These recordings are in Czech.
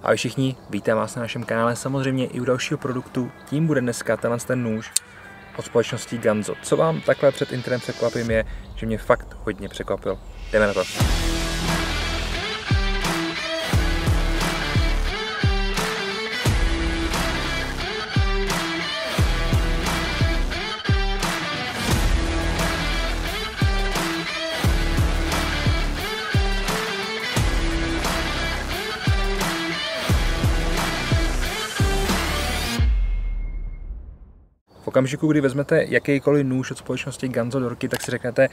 Ahoj všichni, vítám vás na našem kanále, samozřejmě i u dalšího produktu. Tím bude dneska ten nůž od společnosti Ganzo. Co vám takhle před internem překvapím je, že mě fakt hodně překvapil. Jdeme na to. V okamžiku, kdy vezmete jakýkoliv nůž od společnosti Ganzo do ruky, tak si řeknete,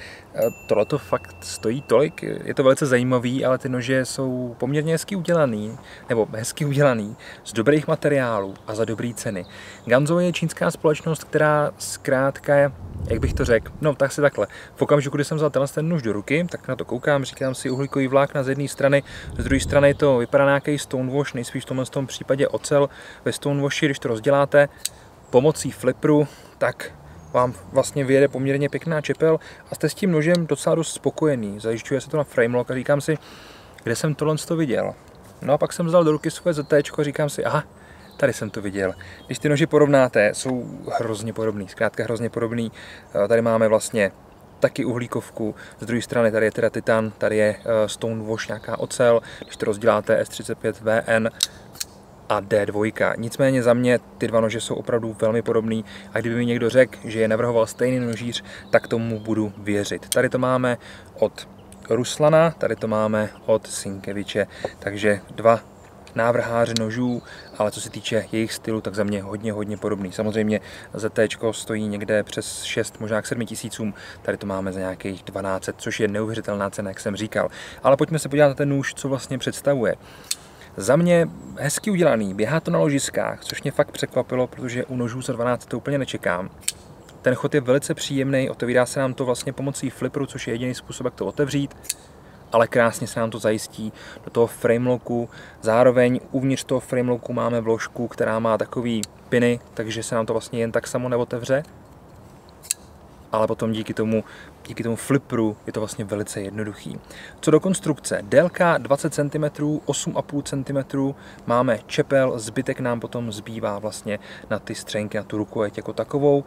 tohleto fakt stojí tolik. Je to velice zajímavý, ale ty nože jsou poměrně hezky udělaný, z dobrých materiálů a za dobrý ceny. Ganzo je čínská společnost, která zkrátka, jak bych to řekl, no tak si takhle. V okamžiku, kdy jsem vzal ten nůž do ruky, tak na to koukám, říkám si uhlíkový vlákna z jedné strany, z druhé strany to vypadá nějaký stonewash, nejspíš v tom případě ocel. Ve stonewashi, když to rozděláte pomocí flipru, tak vám vlastně vyjede poměrně pěkná čepel a jste s tím nožem docela dost spokojený. Zajišťuje se to na framelock a říkám si, kde jsem tohle viděl. No a pak jsem vzal do ruky svoje ZT a říkám si, aha, tady jsem to viděl. Když ty nože porovnáte, jsou hrozně podobný, zkrátka hrozně podobný. Tady máme vlastně taky uhlíkovku, z druhé strany tady je teda titan, tady je stonewash, nějaká ocel, když to rozděláte S35VN a D2. Nicméně za mě ty dva nože jsou opravdu velmi podobný a kdyby mi někdo řekl, že je navrhoval stejný nožíř, tak tomu budu věřit. Tady to máme od Ruslana, tady to máme od Sinkeviče, takže dva návrháři nožů, ale co se týče jejich stylu, tak za mě hodně podobný. Samozřejmě ZT stojí někde přes 6, možná k 7 tisícům, tady to máme za nějakých 1200, což je neuvěřitelná cena, jak jsem říkal. Ale pojďme se podívat na ten nůž, co vlastně představuje. Za mě hezky udělaný, běhá to na ložiskách, což mě fakt překvapilo, protože u nožů za 12 to úplně nečekám. Ten chod je velice příjemný, otevírá se nám to vlastně pomocí flipru, což je jediný způsob, jak to otevřít, ale krásně se nám to zajistí do toho framelocku. Zároveň uvnitř toho framelocku máme vložku, která má takový piny, takže se nám to vlastně jen tak samo neotevře. Ale potom díky tomu flipru je to vlastně velice jednoduchý. Co do konstrukce, délka 20 cm, 8,5 cm, máme čepel, zbytek nám potom zbývá vlastně na ty střenky, na tu rukojeť jako takovou.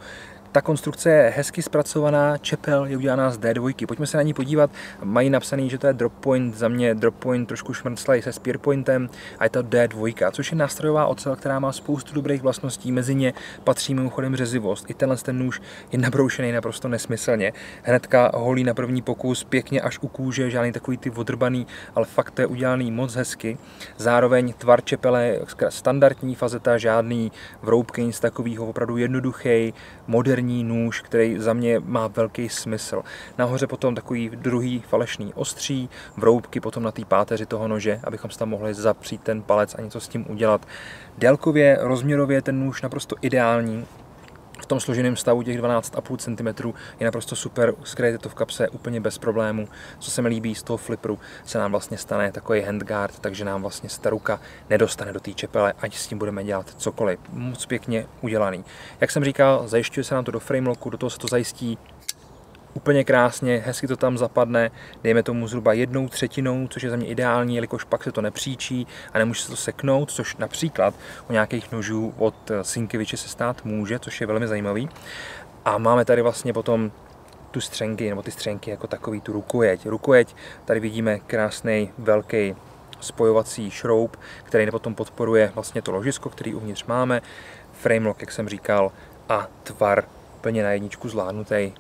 Ta konstrukce je hezky zpracovaná, čepel je udělaná z D2. Pojďme se na ní podívat, mají napsaný, že to je drop point, za mě drop point trošku šmrclej se spear pointem a je to D2, což je nástrojová ocel, která má spoustu dobrých vlastností, mezi ně patří mimochodem řezivost. I ten nůž je nabroušený naprosto nesmyslně, hnedka holí na první pokus, pěkně až u kůže, žádný takový ty odrbaný, ale fakt to je udělaný moc hezky. Zároveň tvar čepele standardní, fazeta žádný vroubky, nic takového, opravdu jednoduchý, moderní nůž, který za mě má velký smysl. Nahoře potom takový druhý falešný ostří, vroubky potom na té páteři toho nože, abychom si tam mohli zapřít ten palec a něco s tím udělat. Délkově, rozměrově ten nůž naprosto ideální. V tom složeném stavu těch 12,5 cm je naprosto super, skryjete to v kapse úplně bez problémů. Co se mi líbí, z toho flipru se nám vlastně stane takový handguard, takže nám vlastně ta ruka nedostane do té čepele, ať s tím budeme dělat cokoliv. Moc pěkně udělaný. Jak jsem říkal, zajišťuje se nám to do framelocku, do toho se to zajistí úplně krásně, hezky to tam zapadne, dejme tomu zhruba 1/3, což je za mě ideální, jelikož pak se to nepříčí a nemůže se to seknout, což například u nějakých nožů od Sinkeviče se stát může, což je velmi zajímavý. A máme tady vlastně potom tu střenky, nebo ty střenky jako takový, tu rukojeť. Rukojeť, tady vidíme krásný velký spojovací šroub, který potom podporuje vlastně to ložisko, který uvnitř máme, framelock, jak jsem říkal, a tvar plně na jedničku zvládnutý.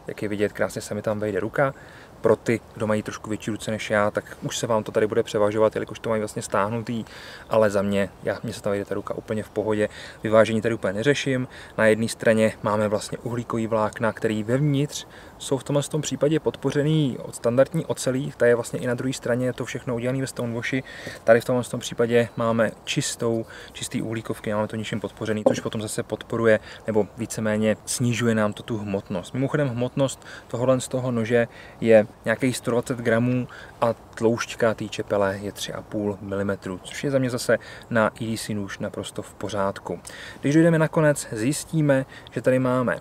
Jak je vidět, krásně se mi tam vejde ruka. Pro ty, kdo mají trošku větší ruce než já, tak už se vám to tady bude převažovat, jelikož to mají vlastně stáhnutý, ale za mě se tam vejde ta ruka úplně v pohodě. Vyvážení tady úplně neřeším. Na jedné straně máme vlastně uhlíkový vlákna, který vevnitř jsou v tomhle případě podpořený od standardní ocelí, ta je vlastně i na druhé straně, je to všechno udělané ve stonewashi. Tady v tomhle případě máme čistý uhlíkovky, máme to ničím podpořený, což potom zase podporuje nebo víceméně snižuje nám to tu hmotnost. Mimochodem hmotnost tohohle z toho nože je nějakých 120 gramů a tloušťka té čepele je 3,5 mm, což je za mě zase na EDC nůž naprosto v pořádku. Když dojdeme nakonec, zjistíme, že tady máme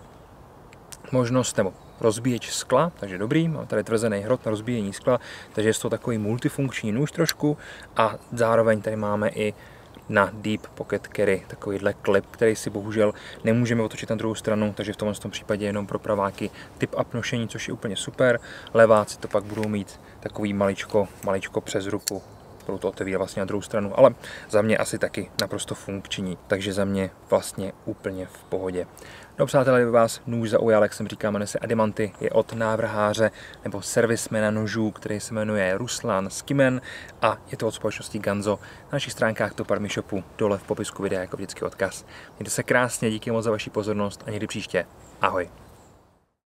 možnost, nebo rozbíječ skla, takže dobrý, mám tady tvrzený hrot na rozbíjení skla, takže je to takový multifunkční nůž trošku a zároveň tady máme i na Deep Pocket Carry takovýhle klip, který si bohužel nemůžeme otočit na druhou stranu, takže v tomto případě jenom pro praváky tip-up nošení, což je úplně super. Leváci to pak budou mít takový maličko přes ruku. Budou to otevírat vlastně na druhou stranu, ale za mě asi taky naprosto funkční, takže za mě vlastně úplně v pohodě. No přátelé, kdyby vás nůž zaujal, jak jsem říkal, jmenuje se Adimanty, je od návrháře nebo servismana nožů, který se jmenuje Ruslan Skimen a je to od společnosti Ganzo. Na našich stránkách Topar Mi Shopu, dole v popisku videa jako vždycky odkaz. Mějte se krásně, díky moc za vaši pozornost a někdy příště. Ahoj.